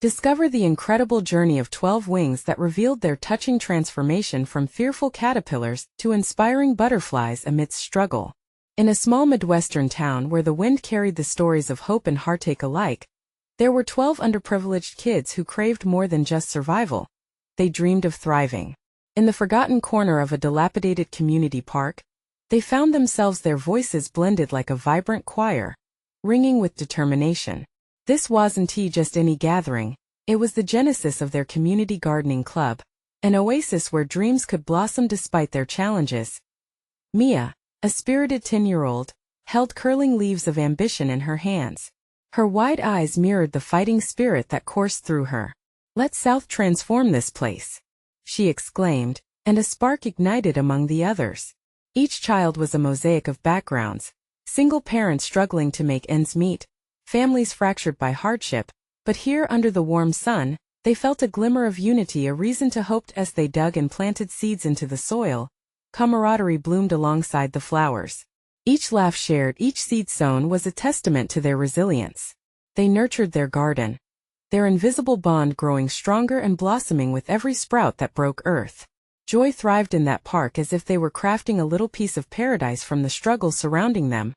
Discover the incredible journey of 12 wings that revealed their touching transformation from fearful caterpillars to inspiring butterflies amidst struggle. In a small Midwestern town where the wind carried the stories of hope and heartache alike, there were 12 underprivileged kids who craved more than just survival. They dreamed of thriving. In the forgotten corner of a dilapidated community park, they found themselves, their voices blended like a vibrant choir, ringing with determination. This wasn't just any gathering, it was the genesis of their community gardening club, an oasis where dreams could blossom despite their challenges. Mia, a spirited 10-year-old, held curling leaves of ambition in her hands. Her wide eyes mirrored the fighting spirit that coursed through her. "Let South transform this place," she exclaimed, and a spark ignited among the others. Each child was a mosaic of backgrounds, single parents struggling to make ends meet, families fractured by hardship, but here under the warm sun, they felt a glimmer of unity, a reason to hope. As they dug and planted seeds into the soil, camaraderie bloomed alongside the flowers. Each laugh shared, each seed sown was a testament to their resilience. They nurtured their garden, their invisible bond growing stronger and blossoming with every sprout that broke earth. Joy thrived in that park as if they were crafting a little piece of paradise from the struggles surrounding them.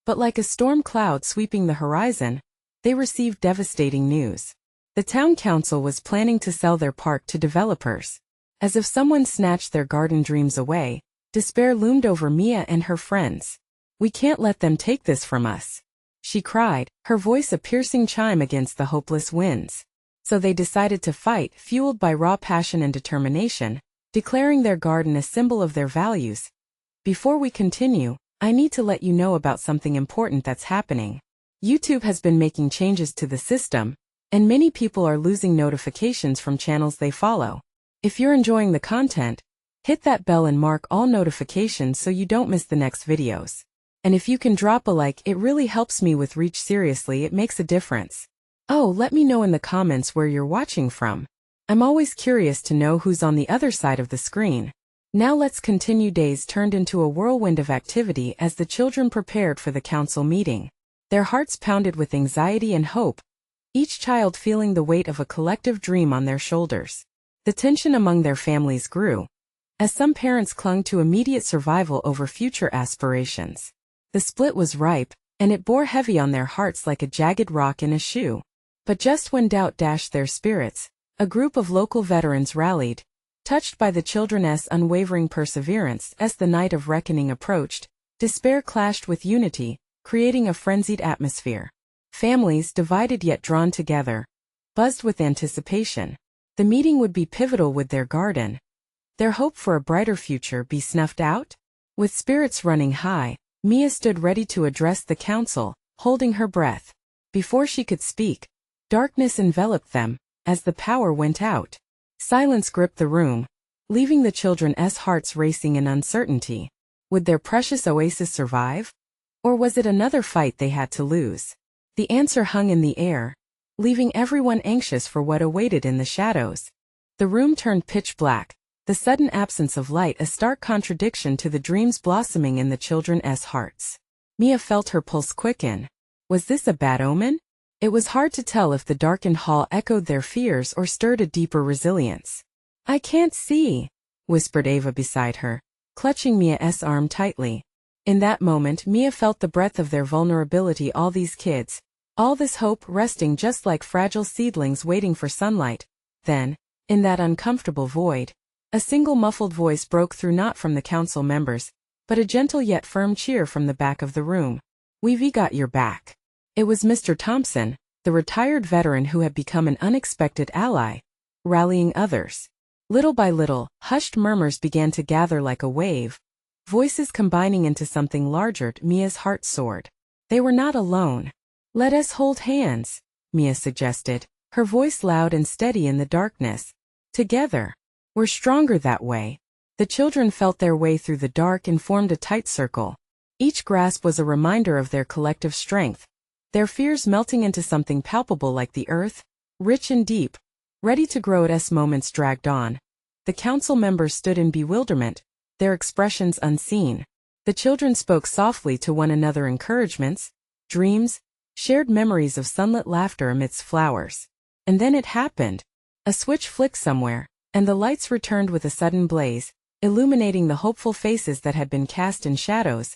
But like a storm cloud sweeping the horizon, they received devastating news. The town council was planning to sell their park to developers. As if someone snatched their garden dreams away, despair loomed over Mia and her friends. "We can't let them take this from us," she cried, her voice a piercing chime against the hopeless winds. So they decided to fight, fueled by raw passion and determination, declaring their garden a symbol of their values. "Before we continue, I need to let you know about something important that's happening. YouTube has been making changes to the system, and many people are losing notifications from channels they follow. If you're enjoying the content, hit that bell and mark all notifications so you don't miss the next videos. And if you can drop a like, it really helps me with reach. Seriously, it makes a difference. Oh, let me know in the comments where you're watching from. I'm always curious to know who's on the other side of the screen." Now let's continue. Days turned into a whirlwind of activity as the children prepared for the council meeting. Their hearts pounded with anxiety and hope, each child feeling the weight of a collective dream on their shoulders. The tension among their families grew, as some parents clung to immediate survival over future aspirations. The split was ripe, and it bore heavy on their hearts like a jagged rock in a shoe. But just when doubt dashed their spirits, a group of local veterans rallied. Touched by the children's unwavering perseverance, as the night of reckoning approached, despair clashed with unity, creating a frenzied atmosphere. Families, divided yet drawn together, buzzed with anticipation. The meeting would be pivotal. Would their garden, their hope for a brighter future, be snuffed out? With spirits running high, Mia stood ready to address the council, holding her breath. Before she could speak, darkness enveloped them, as the power went out. Silence gripped the room, leaving the children's hearts racing in uncertainty. Would their precious oasis survive? Or was it another fight they had to lose? The answer hung in the air, leaving everyone anxious for what awaited in the shadows. The room turned pitch black, the sudden absence of light a stark contradiction to the dreams blossoming in the children's hearts. Mia felt her pulse quicken. Was this a bad omen? It was hard to tell if the darkened hall echoed their fears or stirred a deeper resilience. "I can't see," whispered Ava beside her, clutching Mia's arm tightly. In that moment, Mia felt the breadth of their vulnerability. All these kids, all this hope resting just like fragile seedlings waiting for sunlight. Then, in that uncomfortable void, a single muffled voice broke through, not from the council members, but a gentle yet firm cheer from the back of the room. "We've got your back." It was Mr. Thompson, the retired veteran who had become an unexpected ally, rallying others. Little by little, hushed murmurs began to gather like a wave, voices combining into something larger. Mia's heart soared. They were not alone. "Let us hold hands," Mia suggested, her voice loud and steady in the darkness. "Together, we're stronger that way." The children felt their way through the dark and formed a tight circle. Each grasp was a reminder of their collective strength, their fears melting into something palpable like the earth, rich and deep, ready to grow. As moments dragged on, the council members stood in bewilderment, their expressions unseen. The children spoke softly to one another, encouragements, dreams, shared memories of sunlit laughter amidst flowers. And then it happened. A switch flicked somewhere, and the lights returned with a sudden blaze, illuminating the hopeful faces that had been cast in shadows.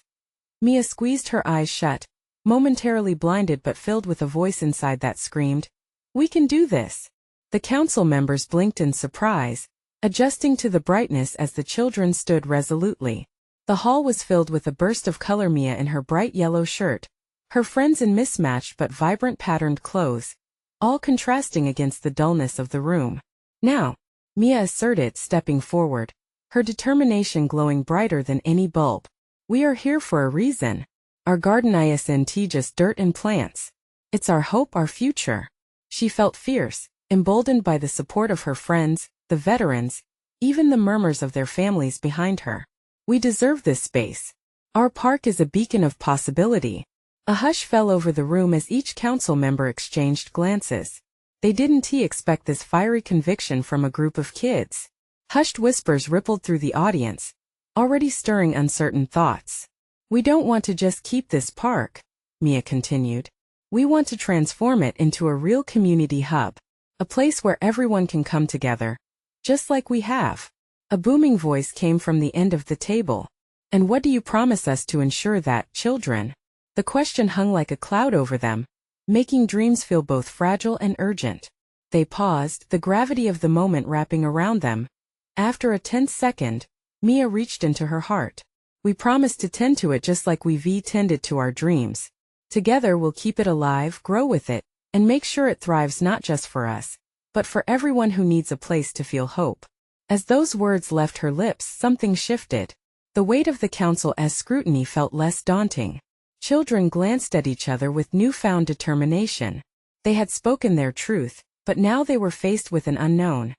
Mia squeezed her eyes shut, momentarily blinded but filled with a voice inside that screamed, "We can do this!" The council members blinked in surprise, adjusting to the brightness as the children stood resolutely. The hall was filled with a burst of color. Mia in her bright yellow shirt, her friends in mismatched but vibrant patterned clothes, all contrasting against the dullness of the room. "Now," Mia asserted, stepping forward, her determination glowing brighter than any bulb. "We are here for a reason. Our garden isn't just dirt and plants. It's our hope, our future." She felt fierce, emboldened by the support of her friends, the veterans, even the murmurs of their families behind her. "We deserve this space. Our park is a beacon of possibility." A hush fell over the room as each council member exchanged glances. They didn't expect this fiery conviction from a group of kids. Hushed whispers rippled through the audience, already stirring uncertain thoughts. "We don't want to just keep this park," Mia continued. "We want to transform it into a real community hub, a place where everyone can come together, just like we have." A booming voice came from the end of the table. "And what do you promise us to ensure that, children?" The question hung like a cloud over them, making dreams feel both fragile and urgent. They paused, the gravity of the moment wrapping around them. After a tense second, Mia reached into her heart. "We promise to tend to it just like we've tended to our dreams. Together we'll keep it alive, grow with it, and make sure it thrives not just for us, but for everyone who needs a place to feel hope." As those words left her lips, something shifted. The weight of the council's scrutiny felt less daunting. Children glanced at each other with newfound determination. They had spoken their truth, but now they were faced with an unknown.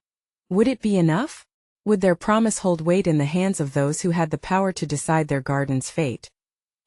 Would it be enough? Would their promise hold weight in the hands of those who had the power to decide their garden's fate?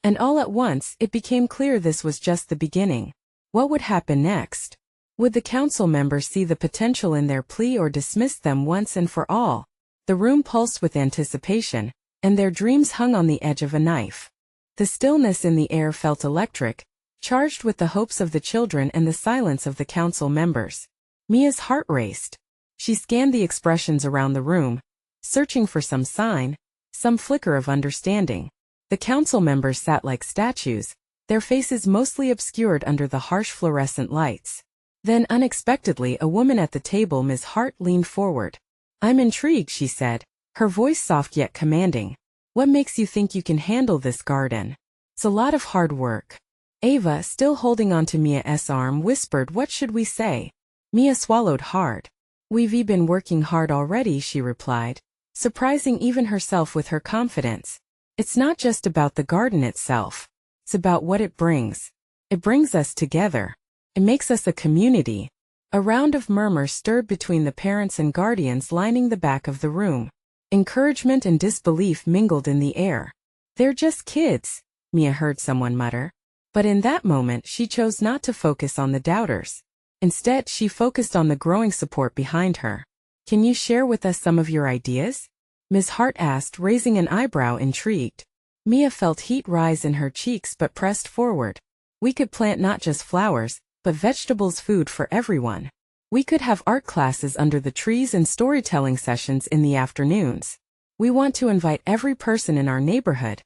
And all at once, it became clear this was just the beginning. What would happen next? Would the council members see the potential in their plea or dismiss them once and for all? The room pulsed with anticipation, and their dreams hung on the edge of a knife. The stillness in the air felt electric, charged with the hopes of the children and the silence of the council members. Mia's heart raced. She scanned the expressions around the room, searching for some sign, some flicker of understanding. The council members sat like statues, their faces mostly obscured under the harsh fluorescent lights. Then unexpectedly a woman at the table, Ms. Hart, leaned forward. "I'm intrigued," she said, her voice soft yet commanding. "What makes you think you can handle this garden? It's a lot of hard work." Ava, still holding on to Mia's arm, whispered, "What should we say?" Mia swallowed hard. "We've been working hard already," she replied, surprising even herself with her confidence. "It's not just about the garden itself. It's about what it brings. It brings us together. It makes us a community." A round of murmurs stirred between the parents and guardians lining the back of the room. Encouragement and disbelief mingled in the air. "They're just kids," Mia heard someone mutter. But in that moment she chose not to focus on the doubters. Instead, she focused on the growing support behind her. "Can you share with us some of your ideas?" Ms. Hart asked, raising an eyebrow, intrigued. Mia felt heat rise in her cheeks but pressed forward. "We could plant not just flowers, but vegetables, food for everyone. We could have art classes under the trees and storytelling sessions in the afternoons. We want to invite every person in our neighborhood.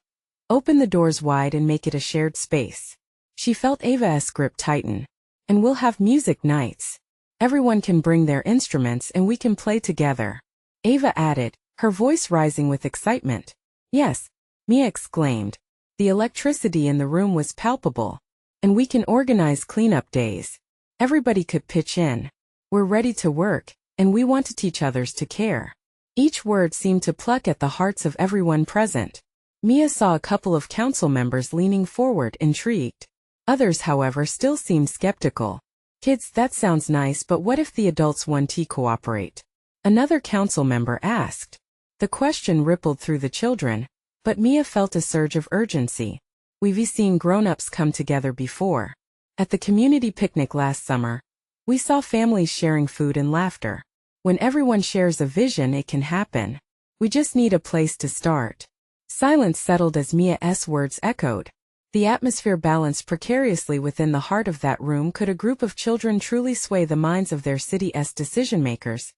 Open the doors wide and make it a shared space." She felt Ava's grip tighten. "And we'll have music nights. Everyone can bring their instruments and we can play together." Ava added, her voice rising with excitement. "Yes," Mia exclaimed. The electricity in the room was palpable. "And we can organize cleanup days. Everybody could pitch in. We're ready to work, and we want to teach others to care." Each word seemed to pluck at the hearts of everyone present. Mia saw a couple of council members leaning forward, intrigued. Others, however, still seemed skeptical. "Kids, that sounds nice, but what if the adults want to cooperate?" Another council member asked. The question rippled through the children, but Mia felt a surge of urgency. "We've seen grown-ups come together before. At the community picnic last summer, we saw families sharing food and laughter. When everyone shares a vision, it can happen. We just need a place to start." Silence settled as Mia's words echoed. The atmosphere balanced precariously within the heart of that room. Could a group of children truly sway the minds of their city's decision-makers?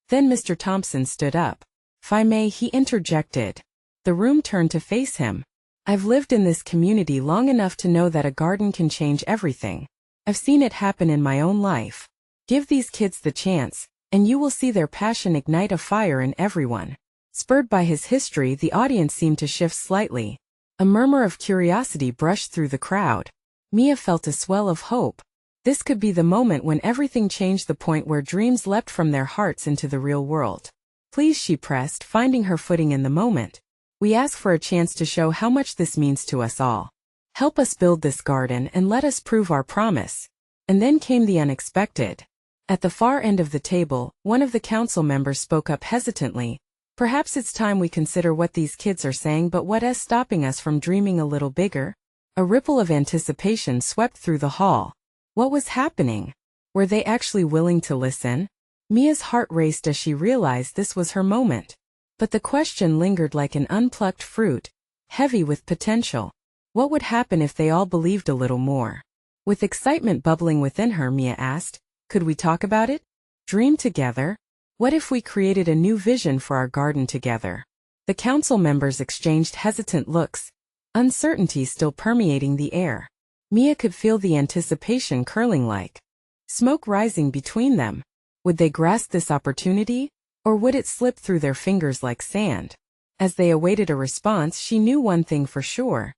Then Mr. Thompson stood up. "May," he interjected. The room turned to face him. "I've lived in this community long enough to know that a garden can change everything. I've seen it happen in my own life. Give these kids the chance, and you will see their passion ignite a fire in everyone." Spurred by his history, the audience seemed to shift slightly. A murmur of curiosity brushed through the crowd. Mia felt a swell of hope. This could be the moment when everything changed, the point where dreams leapt from their hearts into the real world. "Please," she pressed, finding her footing in the moment. "We ask for a chance to show how much this means to us all. Help us build this garden and let us prove our promise." And then came the unexpected. At the far end of the table, one of the council members spoke up hesitantly. "Perhaps it's time we consider what these kids are saying, but what's stopping us from dreaming a little bigger?" A ripple of anticipation swept through the hall. What was happening? Were they actually willing to listen? Mia's heart raced as she realized this was her moment. But the question lingered like an unplucked fruit, heavy with potential. What would happen if they all believed a little more? With excitement bubbling within her, Mia asked, "Could we talk about it? Dream together? What if we created a new vision for our garden together?" The council members exchanged hesitant looks, uncertainty still permeating the air. Mia could feel the anticipation curling like smoke rising between them. Would they grasp this opportunity, or would it slip through their fingers like sand? As they awaited a response, she knew one thing for sure.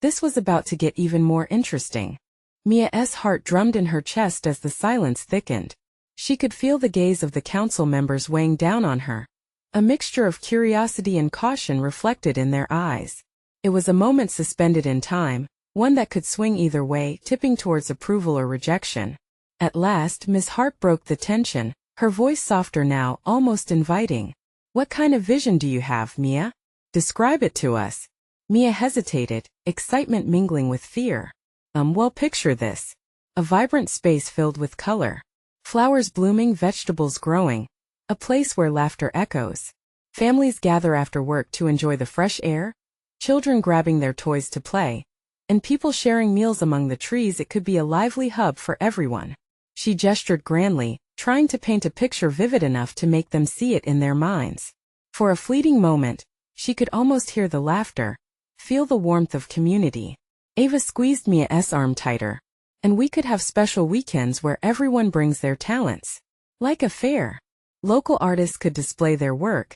This was about to get even more interesting. Mia's heart drummed in her chest as the silence thickened. She could feel the gaze of the council members weighing down on her. A mixture of curiosity and caution reflected in their eyes. It was a moment suspended in time, one that could swing either way, tipping towards approval or rejection. At last, Miss Hart broke the tension, her voice softer now, almost inviting. "What kind of vision do you have, Mia? Describe it to us." Mia hesitated, excitement mingling with fear. Well, picture this. A vibrant space filled with color. Flowers blooming, vegetables growing. A place where laughter echoes. Families gather after work to enjoy the fresh air. Children grabbing their toys to play. And people sharing meals among the trees. It could be a lively hub for everyone. She gestured grandly, trying to paint a picture vivid enough to make them see it in their minds. For a fleeting moment, she could almost hear the laughter, feel the warmth of community. Ava squeezed Mia's arm tighter. "And we could have special weekends where everyone brings their talents. Like a fair. Local artists could display their work.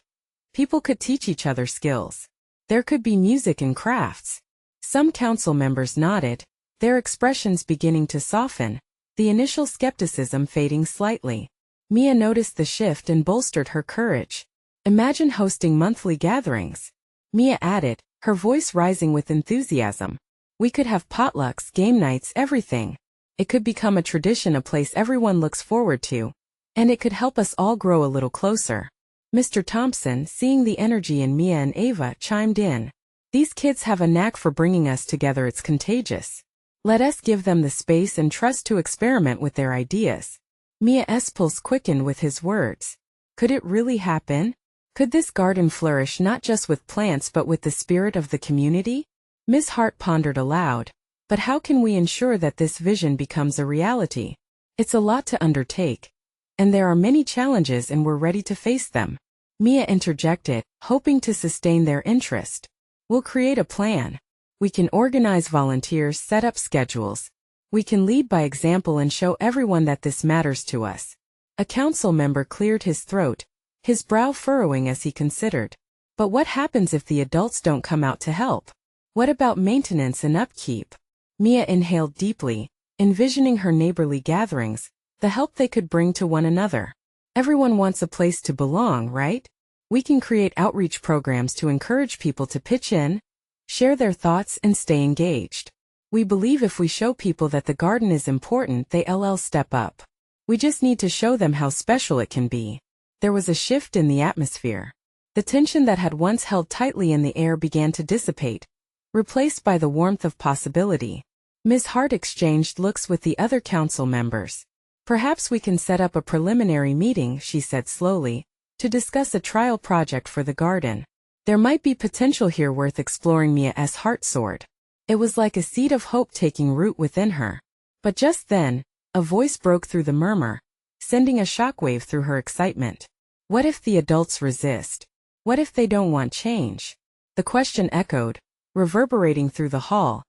People could teach each other skills. There could be music and crafts." Some council members nodded, their expressions beginning to soften, the initial skepticism fading slightly. Mia noticed the shift and bolstered her courage. "Imagine hosting monthly gatherings," Mia added, her voice rising with enthusiasm. "We could have potlucks, game nights, everything. It could become a tradition, a place everyone looks forward to. And it could help us all grow a little closer." Mr. Thompson, seeing the energy in Mia and Ava, chimed in. "These kids have a knack for bringing us together. It's contagious. Let us give them the space and trust to experiment with their ideas." Mia's pulse quickened with his words. Could it really happen? Could this garden flourish not just with plants but with the spirit of the community? Miss Hart pondered aloud. "But how can we ensure that this vision becomes a reality? It's a lot to undertake. And there are many challenges, and we're ready to face them." Mia interjected, hoping to sustain their interest. "We'll create a plan. We can organize volunteers, set up schedules. We can lead by example and show everyone that this matters to us." A council member cleared his throat, his brow furrowing as he considered. "But what happens if the adults don't come out to help? What about maintenance and upkeep?" Mia inhaled deeply, envisioning her neighborly gatherings, the help they could bring to one another. Everyone wants a place to belong, right? We can create outreach programs to encourage people to pitch in, share their thoughts, and stay engaged. We believe if we show people that the garden is important, they'll step up. We just need to show them how special it can be. There was a shift in the atmosphere. The tension that had once held tightly in the air began to dissipate, replaced by the warmth of possibility. Ms. Hart exchanged looks with the other council members. "Perhaps we can set up a preliminary meeting," she said slowly, "to discuss a trial project for the garden. There might be potential here worth exploring." Mia's heart soared. It was like a seed of hope taking root within her. But just then, a voice broke through the murmur, sending a shockwave through her excitement. What if the adults resist? What if they don't want change? The question echoed, reverberating through the hall.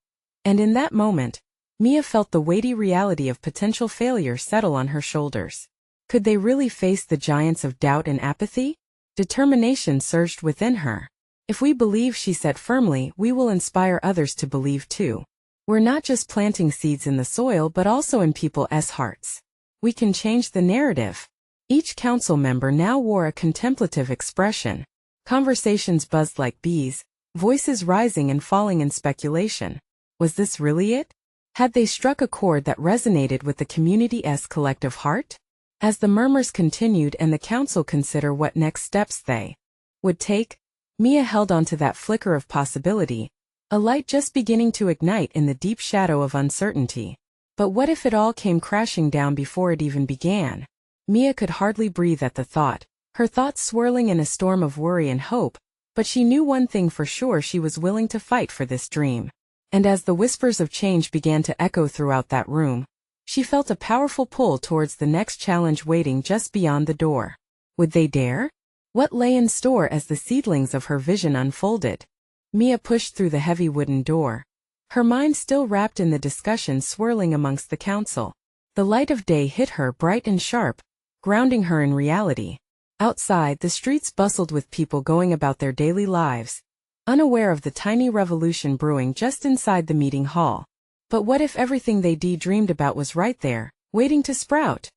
And in that moment, Mia felt the weighty reality of potential failure settle on her shoulders. Could they really face the giants of doubt and apathy? Determination surged within her. If we believe, she said firmly, we will inspire others to believe too. We're not just planting seeds in the soil but also in people's hearts. We can change the narrative. Each council member now wore a contemplative expression. Conversations buzzed like bees, voices rising and falling in speculation. Was this really it? Had they struck a chord that resonated with the community's collective heart? As the murmurs continued and the council considered what next steps they would take, Mia held on to that flicker of possibility, a light just beginning to ignite in the deep shadow of uncertainty. But what if it all came crashing down before it even began? Mia could hardly breathe at the thought, her thoughts swirling in a storm of worry and hope, but she knew one thing for sure: she was willing to fight for this dream. And as the whispers of change began to echo throughout that room, she felt a powerful pull towards the next challenge waiting just beyond the door. Would they dare? What lay in store as the seedlings of her vision unfolded? Mia pushed through the heavy wooden door, her mind still wrapped in the discussion swirling amongst the council. The light of day hit her bright and sharp, grounding her in reality. Outside, the streets bustled with people going about their daily lives, unaware of the tiny revolution brewing just inside the meeting hall. But what if everything they dreamed about was right there, waiting to sprout?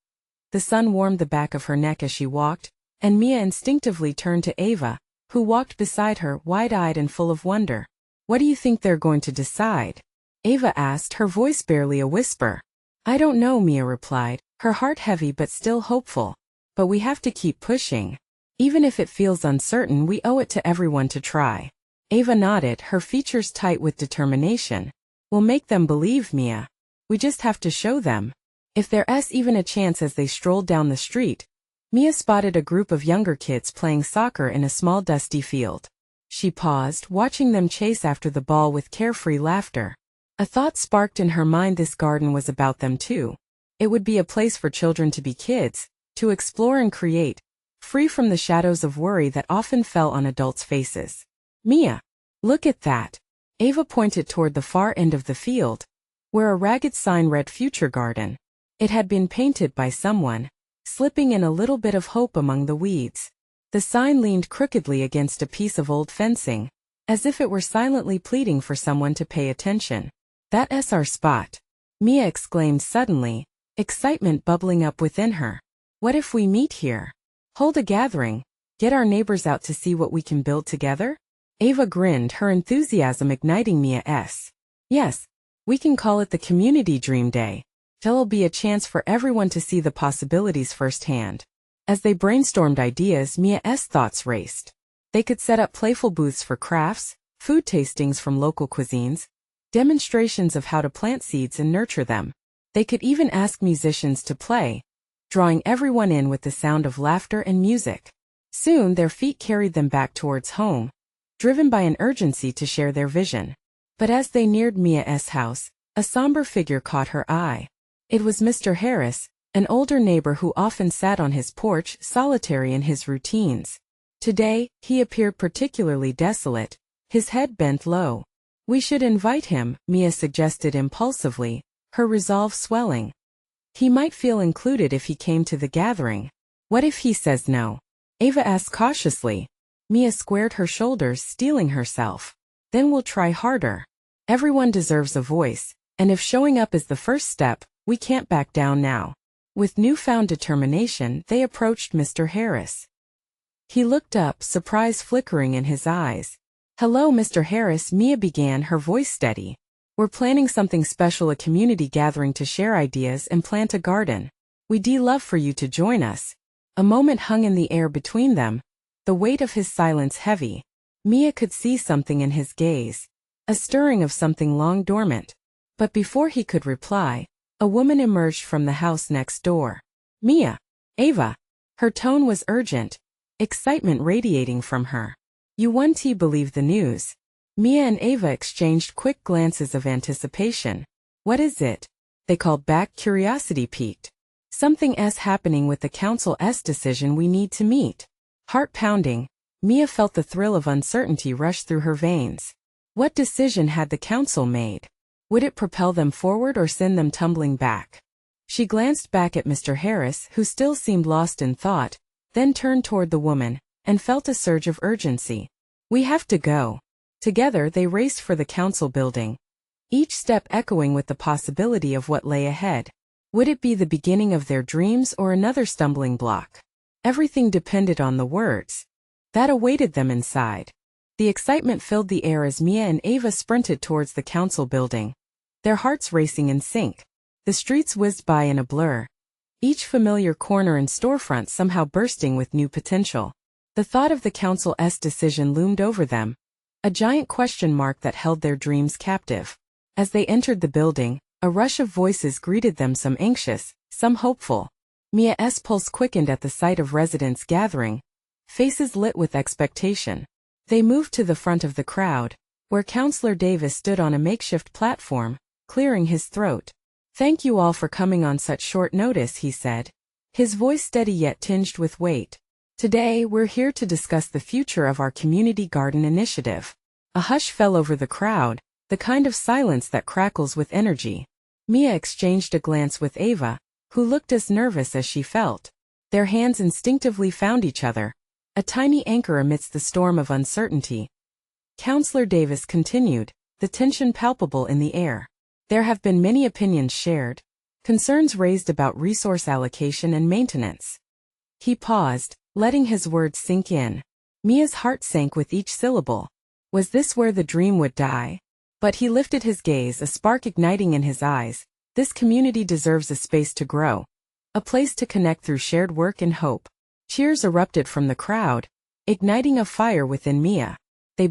The sun warmed the back of her neck as she walked, and Mia instinctively turned to Ava, who walked beside her, wide-eyed and full of wonder. What do you think they're going to decide? Ava asked, her voice barely a whisper. I don't know, Mia replied, her heart heavy but still hopeful. But we have to keep pushing. Even if it feels uncertain, we owe it to everyone to try. Ava nodded, her features tight with determination. We'll make them believe, Mia. We just have to show them. If there's even a chance. As they strolled down the street, Mia spotted a group of younger kids playing soccer in a small dusty field. She paused, watching them chase after the ball with carefree laughter. A thought sparked in her mind: this garden was about them too. It would be a place for children to be kids, to explore and create, free from the shadows of worry that often fell on adults' faces. Mia, look at that. Ava pointed toward the far end of the field, where a ragged sign read Future Garden. It had been painted by someone, slipping in a little bit of hope among the weeds. The sign leaned crookedly against a piece of old fencing, as if it were silently pleading for someone to pay attention. That's our spot, Mia exclaimed suddenly, excitement bubbling up within her. What if we meet here? Hold a gathering, get our neighbors out to see what we can build together? Ava grinned, her enthusiasm igniting Mia's. Yes, we can call it the Community Dream Day. There'll be a chance for everyone to see the possibilities firsthand. As they brainstormed ideas, Mia's thoughts raced. They could set up playful booths for crafts, food tastings from local cuisines, demonstrations of how to plant seeds and nurture them. They could even ask musicians to play, drawing everyone in with the sound of laughter and music. Soon their feet carried them back towards home, driven by an urgency to share their vision. But as they neared Mia's house, a somber figure caught her eye. It was Mr. Harris, an older neighbor who often sat on his porch, solitary in his routines. Today, he appeared particularly desolate, his head bent low. We should invite him, Mia suggested impulsively, her resolve swelling. He might feel included if he came to the gathering. What if he says no? Ava asked cautiously. Mia squared her shoulders, steeling herself. Then we'll try harder. Everyone deserves a voice, and if showing up is the first step, we can't back down now. With newfound determination, they approached Mr. Harris. He looked up, surprise flickering in his eyes. Hello, Mr. Harris, Mia began, her voice steady. We're planning something special, a community gathering to share ideas and plant a garden. We'd love for you to join us. A moment hung in the air between them, the weight of his silence heavy. Mia could see something in his gaze, a stirring of something long dormant. But before he could reply, a woman emerged from the house next door. Mia. Ava. Her tone was urgent, excitement radiating from her. You won't believe the news. Mia and Ava exchanged quick glances of anticipation. What is it? They called back, curiosity piqued. Something's happening with the council's decision, we need to meet. Heart pounding, Mia felt the thrill of uncertainty rush through her veins. What decision had the council made? Would it propel them forward or send them tumbling back? She glanced back at Mr. Harris, who still seemed lost in thought, then turned toward the woman, and felt a surge of urgency. We have to go. Together they raced for the council building, each step echoing with the possibility of what lay ahead. Would it be the beginning of their dreams or another stumbling block? Everything depended on the words that awaited them inside. The excitement filled the air as Mia and Ava sprinted towards the council building, their hearts racing in sync. The streets whizzed by in a blur, each familiar corner and storefront somehow bursting with new potential. The thought of the council's decision loomed over them, a giant question mark that held their dreams captive. As they entered the building, a rush of voices greeted them, some anxious, some hopeful. Mia's pulse quickened at the sight of residents gathering, faces lit with expectation. They moved to the front of the crowd, where Councillor Davis stood on a makeshift platform, clearing his throat. Thank you all for coming on such short notice, he said, his voice steady yet tinged with weight. Today we're here to discuss the future of our community garden initiative. A hush fell over the crowd, the kind of silence that crackles with energy. Mia exchanged a glance with Ava, who looked as nervous as she felt. Their hands instinctively found each other, a tiny anchor amidst the storm of uncertainty. Councillor Davis continued, the tension palpable in the air. There have been many opinions shared, concerns raised about resource allocation and maintenance. He paused, letting his words sink in. Mia's heart sank with each syllable. Was this where the dream would die? But he lifted his gaze, a spark igniting in his eyes. This community deserves a space to grow, a place to connect through shared work and hope. Cheers erupted from the crowd, igniting a fire within Mia. They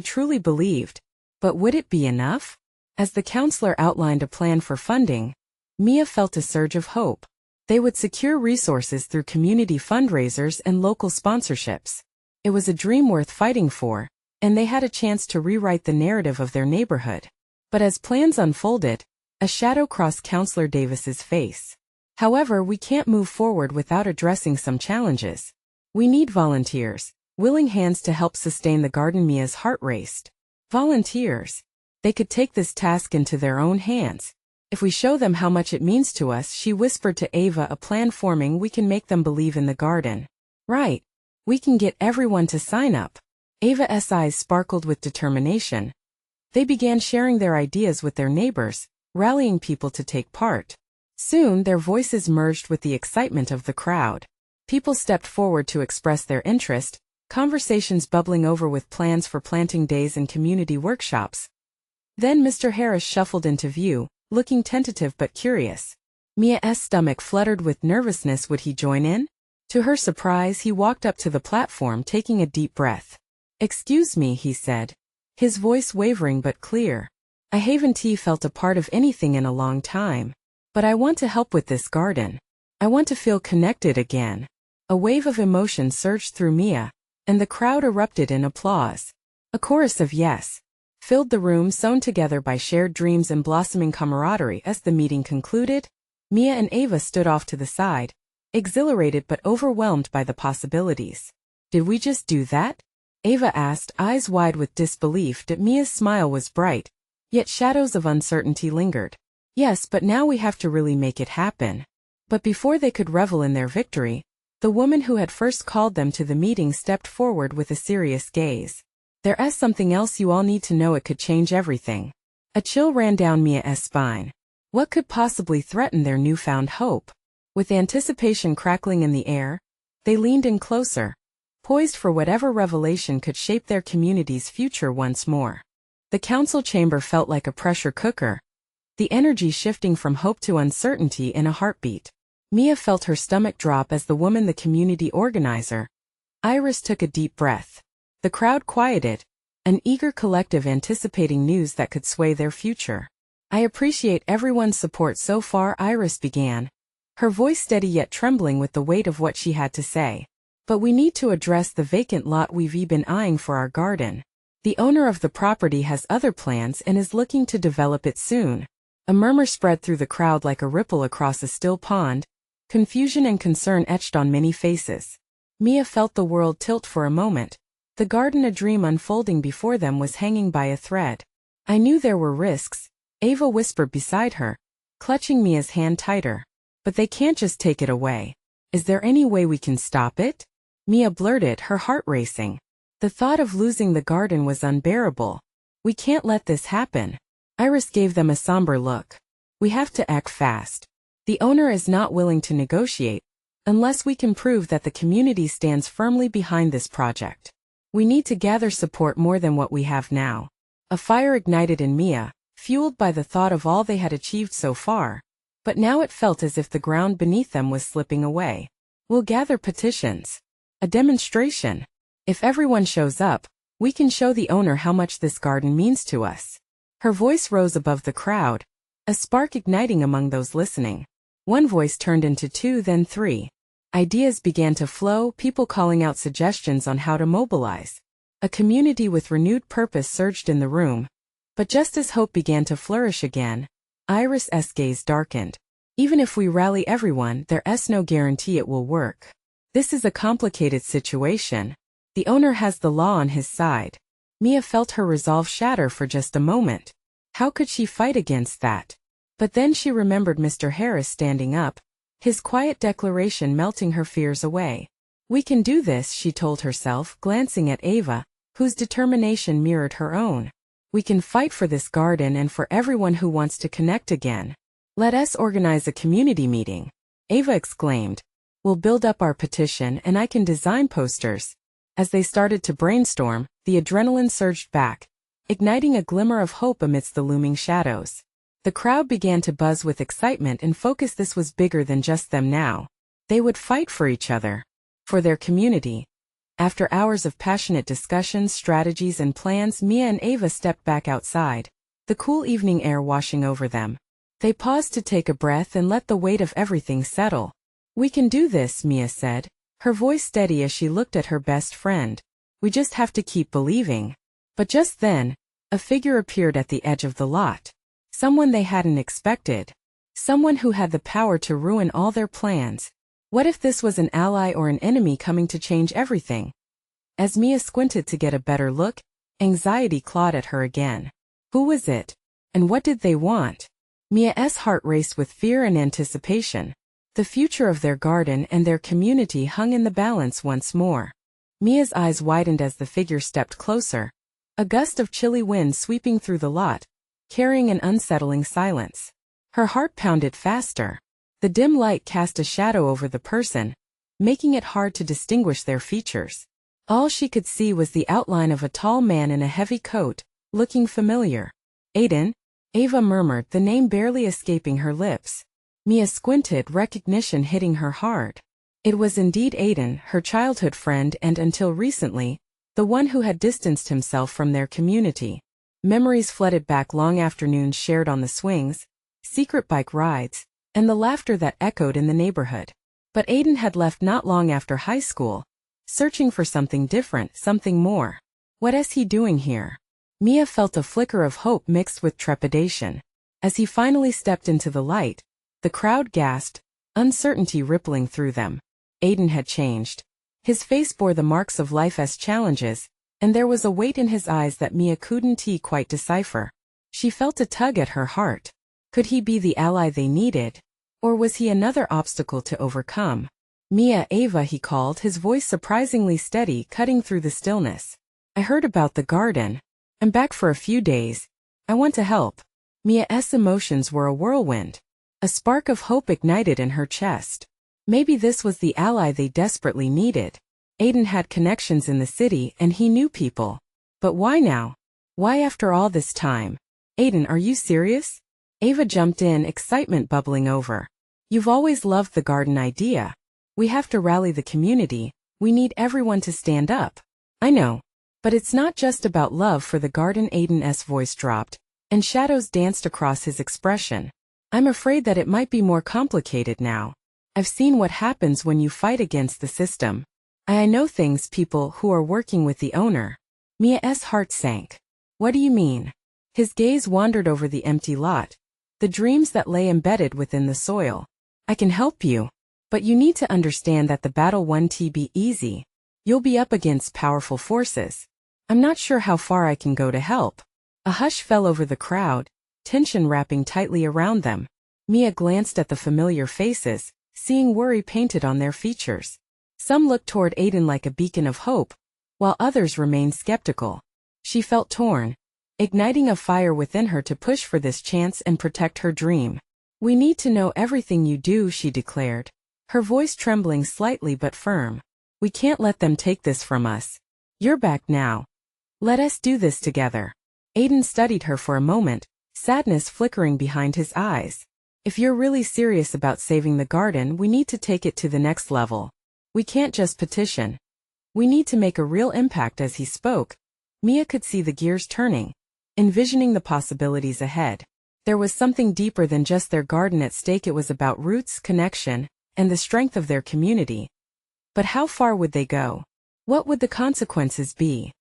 truly believed. But would it be enough? As the counselor outlined a plan for funding, Mia felt a surge of hope. They would secure resources through community fundraisers and local sponsorships. It was a dream worth fighting for, and they had a chance to rewrite the narrative of their neighborhood. But as plans unfolded, a shadow crossed Councillor Davis's face. However, we can't move forward without addressing some challenges. We need volunteers, willing hands to help sustain the garden. Mia's heart raced. Volunteers. They could take this task into their own hands. If we show them how much it means to us, she whispered to Ava, a plan forming, we can make them believe in the garden. Right. We can get everyone to sign up. Ava's eyes sparkled with determination. They began sharing their ideas with their neighbors, rallying people to take part. Soon their voices merged with the excitement of the crowd. People stepped forward to express their interest, conversations bubbling over with plans for planting days and community workshops. Then Mr. Harris shuffled into view, looking tentative but curious. Mia's stomach fluttered with nervousness. Would he join in? To her surprise, he walked up to the platform, taking a deep breath. Excuse me, he said, his voice wavering but clear. I haven't felt a part of anything in a long time. But I want to help with this garden. I want to feel connected again. A wave of emotion surged through Mia, and the crowd erupted in applause. A chorus of yes filled the room, sewn together by shared dreams and blossoming camaraderie. As the meeting concluded, Mia and Ava stood off to the side, exhilarated but overwhelmed by the possibilities. Did we just do that? Ava asked, eyes wide with disbelief. Mia's smile was bright, yet shadows of uncertainty lingered. Yes, but now we have to really make it happen. But before they could revel in their victory, the woman who had first called them to the meeting stepped forward with a serious gaze. There's something else you all need to know. It could change everything. A chill ran down Mia's spine. What could possibly threaten their newfound hope? With anticipation crackling in the air, they leaned in closer, poised for whatever revelation could shape their community's future once more. The council chamber felt like a pressure cooker, the energy shifting from hope to uncertainty in a heartbeat. Mia felt her stomach drop as the woman, the community organizer, Iris, took a deep breath. The crowd quieted, an eager collective anticipating news that could sway their future. I appreciate everyone's support so far, Iris began, her voice steady yet trembling with the weight of what she had to say. But we need to address the vacant lot we've been eyeing for our garden. The owner of the property has other plans and is looking to develop it soon. A murmur spread through the crowd like a ripple across a still pond. Confusion and concern etched on many faces. Mia felt the world tilt for a moment. The garden, a dream unfolding before them, was hanging by a thread. I knew there were risks, Ava whispered beside her, clutching Mia's hand tighter. But they can't just take it away. Is there any way we can stop it? Mia blurted, her heart racing. The thought of losing the garden was unbearable. We can't let this happen. Iris gave them a somber look. We have to act fast. The owner is not willing to negotiate, unless we can prove that the community stands firmly behind this project. We need to gather support more than what we have now. A fire ignited in Mia, fueled by the thought of all they had achieved so far. But now it felt as if the ground beneath them was slipping away. We'll gather petitions. A demonstration. If everyone shows up, we can show the owner how much this garden means to us. Her voice rose above the crowd, a spark igniting among those listening. One voice turned into two, then three. Ideas began to flow, people calling out suggestions on how to mobilize. A community with renewed purpose surged in the room. But just as hope began to flourish again, Iris' gaze darkened. Even if we rally everyone, there's no guarantee it will work. This is a complicated situation. The owner has the law on his side. Mia felt her resolve shatter for just a moment. How could she fight against that? But then she remembered Mr. Harris standing up, his quiet declaration melting her fears away. We can do this, she told herself, glancing at Ava, whose determination mirrored her own. We can fight for this garden and for everyone who wants to connect again. Let us organize a community meeting, Ava exclaimed. We'll build up our petition and I can design posters. As they started to brainstorm, the adrenaline surged back, igniting a glimmer of hope amidst the looming shadows. The crowd began to buzz with excitement and focus. This was bigger than just them now. They would fight for each other, for their community. After hours of passionate discussions, strategies, and plans, Mia and Ava stepped back outside, the cool evening air washing over them. They paused to take a breath and let the weight of everything settle. We can do this, Mia said, her voice steady as she looked at her best friend. We just have to keep believing. But just then, a figure appeared at the edge of the lot. Someone they hadn't expected. Someone who had the power to ruin all their plans. What if this was an ally or an enemy coming to change everything? As Mia squinted to get a better look, anxiety clawed at her again. Who was it? And what did they want? Mia's heart raced with fear and anticipation. The future of their garden and their community hung in the balance once more. Mia's eyes widened as the figure stepped closer. A gust of chilly wind sweeping through the lot, carrying an unsettling silence. Her heart pounded faster. The dim light cast a shadow over the person, making it hard to distinguish their features. All she could see was the outline of a tall man in a heavy coat, looking familiar. Aiden? Ava murmured, the name barely escaping her lips. Mia squinted, recognition hitting her hard. It was indeed Aiden, her childhood friend and until recently, the one who had distanced himself from their community. Memories flooded back, long afternoons shared on the swings, secret bike rides, and the laughter that echoed in the neighborhood. But Aiden had left not long after high school, searching for something different, something more. What is he doing here? Mia felt a flicker of hope mixed with trepidation. As he finally stepped into the light, the crowd gasped, uncertainty rippling through them. Aiden had changed. His face bore the marks of life's challenges, and there was a weight in his eyes that Mia couldn't quite decipher. She felt a tug at her heart. Could he be the ally they needed? Or was he another obstacle to overcome? Mia, Ava, he called, his voice surprisingly steady, cutting through the stillness. I heard about the garden. I'm back for a few days. I want to help. Mia's emotions were a whirlwind. A spark of hope ignited in her chest. Maybe this was the ally they desperately needed. Aiden had connections in the city and he knew people. But why now? Why after all this time? Aiden, are you serious? Ava jumped in, excitement bubbling over. You've always loved the garden idea. We have to rally the community. We need everyone to stand up. I know. But it's not just about love for the garden. Aiden's voice dropped, and shadows danced across his expression. I'm afraid that it might be more complicated now. I've seen what happens when you fight against the system. I know people who are working with the owner. Mia's heart sank. What do you mean? His gaze wandered over the empty lot, the dreams that lay embedded within the soil. I can help you, but you need to understand that the battle won't be easy. You'll be up against powerful forces. I'm not sure how far I can go to help. A hush fell over the crowd, tension wrapping tightly around them. Mia glanced at the familiar faces, seeing worry painted on their features. Some looked toward Aiden like a beacon of hope, while others remained skeptical. She felt torn, igniting a fire within her to push for this chance and protect her dream. We need to know everything you do, she declared, her voice trembling slightly but firm. We can't let them take this from us. You're back now. Let us do this together. Aiden studied her for a moment, sadness flickering behind his eyes. If you're really serious about saving the garden, we need to take it to the next level. We can't just petition. We need to make a real impact. As he spoke, Mia could see the gears turning, envisioning the possibilities ahead. There was something deeper than just their garden at stake. It was about roots, connection, and the strength of their community. But how far would they go? What would the consequences be?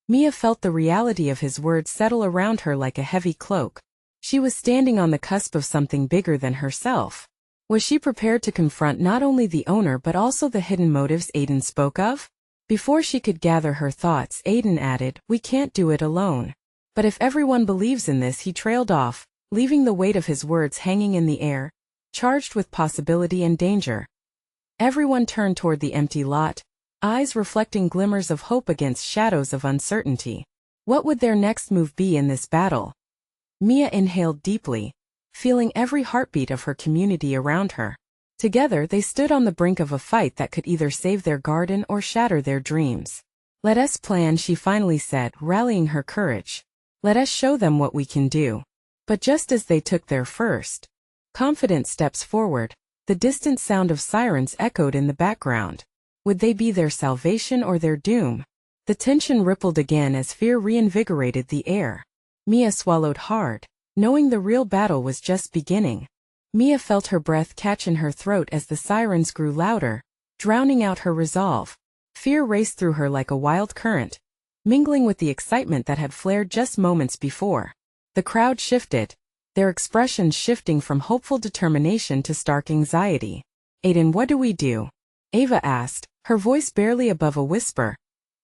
Mia felt the reality of his words settle around her like a heavy cloak. She was standing on the cusp of something bigger than herself. Was she prepared to confront not only the owner but also the hidden motives Aiden spoke of? Before she could gather her thoughts, Aiden added, "We can't do it alone." But if everyone believes in this, he trailed off, leaving the weight of his words hanging in the air, charged with possibility and danger. Everyone turned toward the empty lot, eyes reflecting glimmers of hope against shadows of uncertainty. What would their next move be in this battle? Mia inhaled deeply, feeling every heartbeat of her community around her. Together they stood on the brink of a fight that could either save their garden or shatter their dreams. Let us plan, she finally said, rallying her courage. Let us show them what we can do. But just as they took their first confident steps forward, the distant sound of sirens echoed in the background. Would they be their salvation or their doom? The tension rippled again as fear reinvigorated the air. Mia swallowed hard, knowing the real battle was just beginning. Mia felt her breath catch in her throat as the sirens grew louder, drowning out her resolve. Fear raced through her like a wild current, mingling with the excitement that had flared just moments before. The crowd shifted, their expressions shifting from hopeful determination to stark anxiety. Aiden, what do we do? Ava asked, her voice barely above a whisper,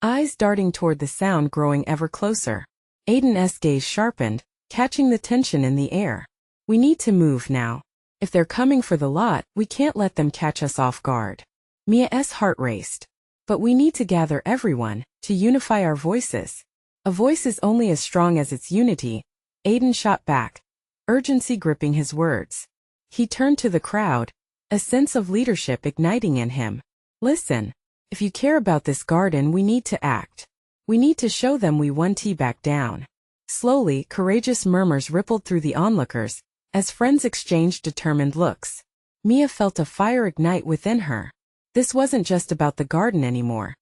eyes darting toward the sound growing ever closer. Aiden's gaze sharpened, catching the tension in the air. We need to move now. If they're coming for the lot, we can't let them catch us off guard. Mia's heart raced. But we need to gather everyone, to unify our voices. A voice is only as strong as its unity. Aiden shot back, urgency gripping his words. He turned to the crowd, a sense of leadership igniting in him. Listen, if you care about this garden, we need to act. We need to show them we won't back down. Slowly, courageous murmurs rippled through the onlookers, as friends exchanged determined looks. Mia felt a fire ignite within her. This wasn't just about the garden anymore.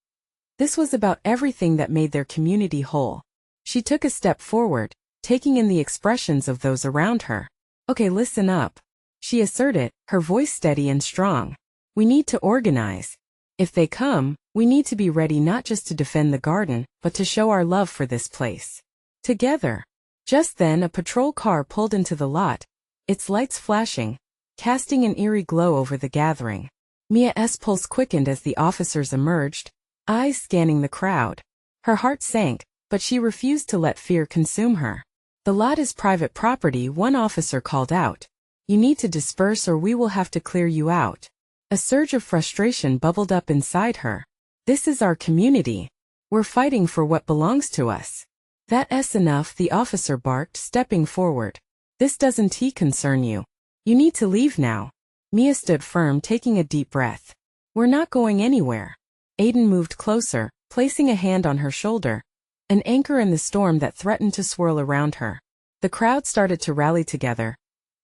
This was about everything that made their community whole. She took a step forward, taking in the expressions of those around her. Okay, listen up, she asserted, her voice steady and strong. We need to organize. If they come, we need to be ready not just to defend the garden, but to show our love for this place. Together. Just then a patrol car pulled into the lot, its lights flashing, casting an eerie glow over the gathering. Mia's pulse quickened as the officers emerged, eyes scanning the crowd. Her heart sank, but she refused to let fear consume her. The lot is private property, one officer called out. You need to disperse or we will have to clear you out. A surge of frustration bubbled up inside her. This is our community. We're fighting for what belongs to us. That's enough, the officer barked, stepping forward. This doesn't concern you. You need to leave now. Mia stood firm, taking a deep breath. We're not going anywhere. Aiden moved closer, placing a hand on her shoulder, an anchor in the storm that threatened to swirl around her. The crowd started to rally together,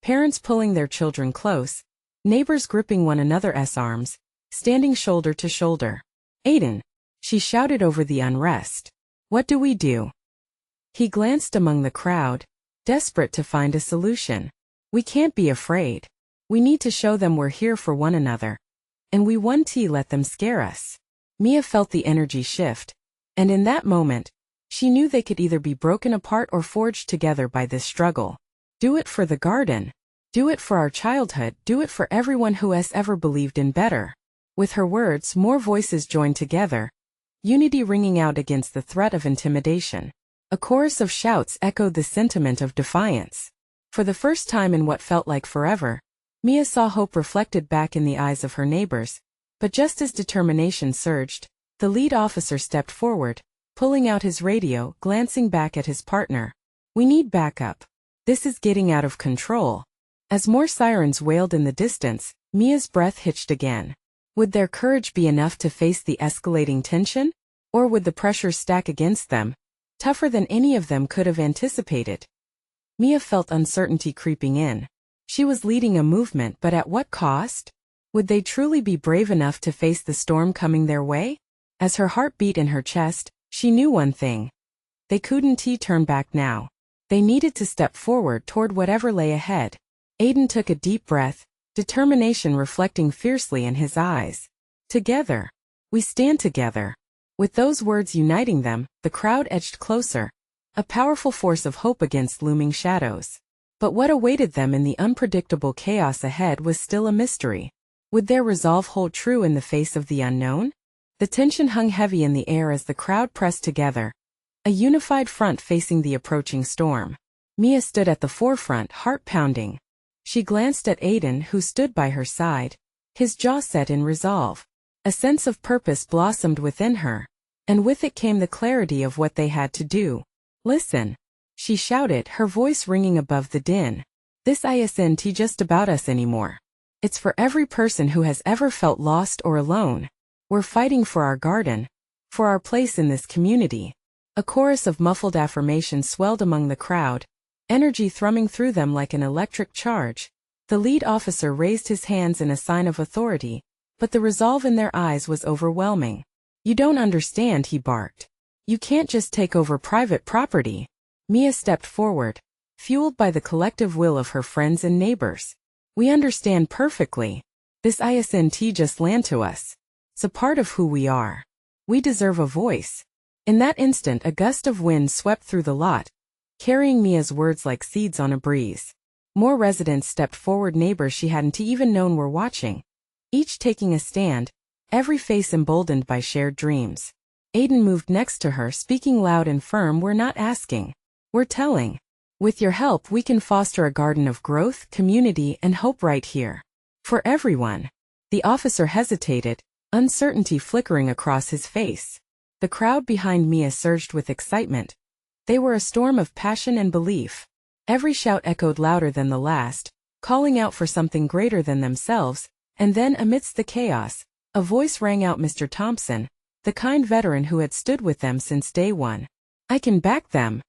parents pulling their children close, neighbors gripping one another's arms, standing shoulder to shoulder. Aiden, she shouted over the unrest. What do we do? He glanced among the crowd, desperate to find a solution. We can't be afraid. We need to show them we're here for one another. And we won't let them scare us. Mia felt the energy shift, and in that moment, She knew they could either be broken apart or forged together by this struggle. Do it for the garden. Do it for our childhood. Do it for everyone who has ever believed in better. With her words, more voices joined together, unity ringing out against the threat of intimidation. A chorus of shouts echoed the sentiment of defiance. For the first time in what felt like forever, Mia saw hope reflected back in the eyes of her neighbors. But just as determination surged, the lead officer stepped forward, pulling out his radio, glancing back at his partner. We need backup. This is getting out of control. As more sirens wailed in the distance, Mia's breath hitched again. Would their courage be enough to face the escalating tension? Or would the pressure stack against them, tougher than any of them could have anticipated? Mia felt uncertainty creeping in. She was leading a movement, but at what cost? Would they truly be brave enough to face the storm coming their way? As her heart beat in her chest, she knew one thing. They couldn't turn back now. They needed to step forward toward whatever lay ahead. Aiden took a deep breath, determination reflecting fiercely in his eyes. Together. We stand together. With those words uniting them, the crowd edged closer, a powerful force of hope against looming shadows. But what awaited them in the unpredictable chaos ahead was still a mystery. Would their resolve hold true in the face of the unknown? The tension hung heavy in the air as the crowd pressed together, a unified front facing the approaching storm. Mia stood at the forefront, heart pounding. She glanced at Aiden, who stood by her side, his jaw set in resolve. A sense of purpose blossomed within her, and with it came the clarity of what they had to do. Listen, she shouted, her voice ringing above the din. This isn't just about us anymore. It's for every person who has ever felt lost or alone. We're fighting for our garden, for our place in this community. A chorus of muffled affirmations swelled among the crowd, energy thrumming through them like an electric charge. The lead officer raised his hands in a sign of authority, but the resolve in their eyes was overwhelming. You don't understand, he barked. You can't just take over private property. Mia stepped forward, fueled by the collective will of her friends and neighbors. We understand perfectly. This isn't just land to us. It's a part of who we are. We deserve a voice. In that instant, a gust of wind swept through the lot, carrying Mia's words like seeds on a breeze. More residents stepped forward, neighbors she hadn't even known were watching, each taking a stand, every face emboldened by shared dreams. Aiden moved next to her, speaking loud and firm. We're not asking. We're telling. With your help, we can foster a garden of growth, community, and hope right here. For everyone. The officer hesitated, uncertainty flickering across his face. The crowd behind Mia surged with excitement. They were a storm of passion and belief. Every shout echoed louder than the last, calling out for something greater than themselves, and then amidst the chaos, a voice rang out, Mr. Thompson, the kind veteran who had stood with them since day one. I can back them,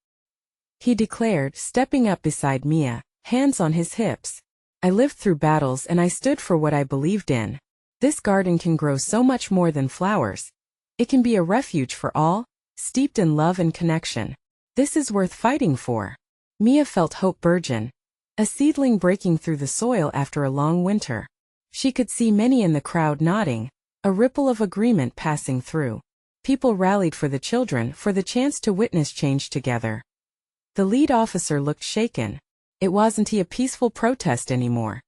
he declared, stepping up beside Mia, hands on his hips. I lived through battles and I stood for what I believed in. This garden can grow so much more than flowers. It can be a refuge for all, steeped in love and connection. This is worth fighting for. Mia felt hope burgeon, a seedling breaking through the soil after a long winter. She could see many in the crowd nodding, a ripple of agreement passing through. People rallied for the children, for the chance to witness change together. The lead officer looked shaken. It wasn't a peaceful protest anymore.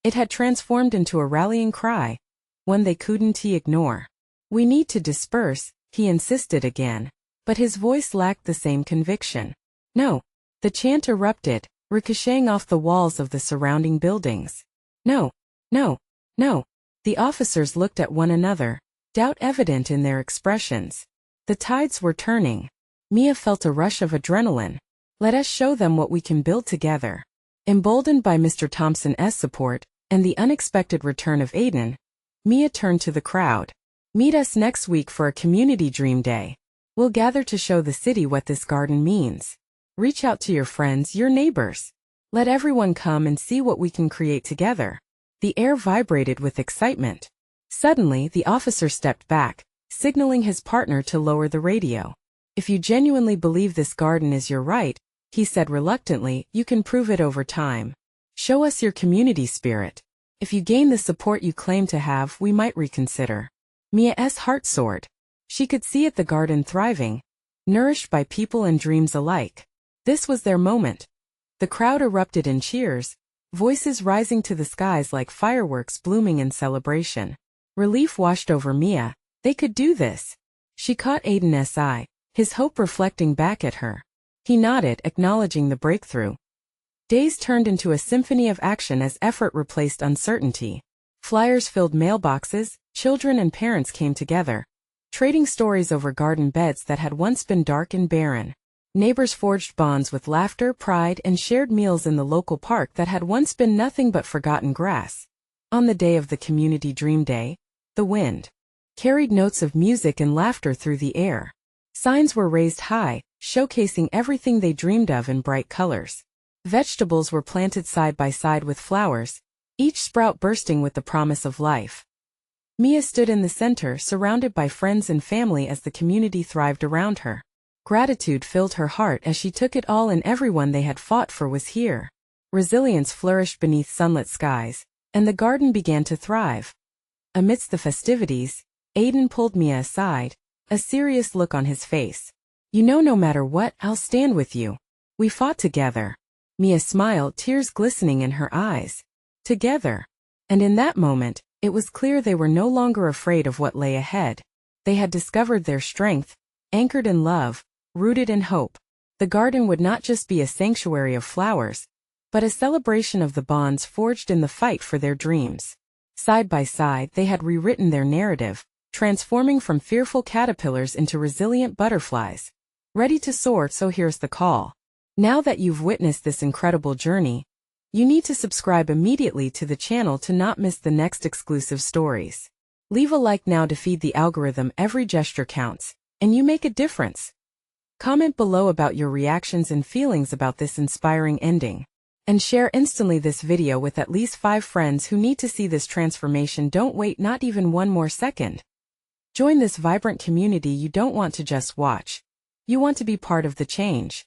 It had transformed into a rallying cry, one they couldn't ignore. We need to disperse, he insisted again, but his voice lacked the same conviction. No. The chant erupted, ricocheting off the walls of the surrounding buildings. No, no, no. The officers looked at one another, doubt evident in their expressions. The tides were turning. Mia felt a rush of adrenaline. Let us show them what we can build together. Emboldened by Mr. Thompson's support, and the unexpected return of Aiden, Mia turned to the crowd. Meet us next week for a community dream day. We'll gather to show the city what this garden means. Reach out to your friends, your neighbors. Let everyone come and see what we can create together. The air vibrated with excitement. Suddenly, the officer stepped back, signaling his partner to lower the radio. If you genuinely believe this garden is your right, he said reluctantly, you can prove it over time. Show us your community spirit. If you gain the support you claim to have, we might reconsider. Mia's heart soared. She could see it, the garden thriving, nourished by people and dreams alike. This was their moment. The crowd erupted in cheers, voices rising to the skies like fireworks blooming in celebration. Relief washed over Mia. They could do this. She caught Aiden's eye, his hope reflecting back at her. He nodded, acknowledging the breakthrough. Days turned into a symphony of action as effort replaced uncertainty. Flyers filled mailboxes, children and parents came together, trading stories over garden beds that had once been dark and barren. Neighbors forged bonds with laughter, pride, and shared meals in the local park that had once been nothing but forgotten grass. On the day of the Community Dream Day, the wind carried notes of music and laughter through the air. Signs were raised high, showcasing everything they dreamed of in bright colors. Vegetables were planted side by side with flowers, each sprout bursting with the promise of life. Mia stood in the center, surrounded by friends and family as the community thrived around her. Gratitude filled her heart as she took it all, and everyone they had fought for was here. Resilience flourished beneath sunlit skies, and the garden began to thrive. Amidst the festivities, Aiden pulled Mia aside, a serious look on his face. "You know, no matter what, I'll stand with you. We fought together." Mia smiled, tears glistening in her eyes. Together. And in that moment, it was clear they were no longer afraid of what lay ahead. They had discovered their strength, anchored in love, rooted in hope. The garden would not just be a sanctuary of flowers, but a celebration of the bonds forged in the fight for their dreams. Side by side, they had rewritten their narrative, transforming from fearful caterpillars into resilient butterflies, ready to soar. So here's the call. Now that you've witnessed this incredible journey, you need to subscribe immediately to the channel to not miss the next exclusive stories. Leave a like now to feed the algorithm. Every gesture counts, and you make a difference. Comment below about your reactions and feelings about this inspiring ending. And share instantly this video with at least 5 friends who need to see this transformation. Don't wait not even one more second. Join this vibrant community. You don't want to just watch. You want to be part of the change.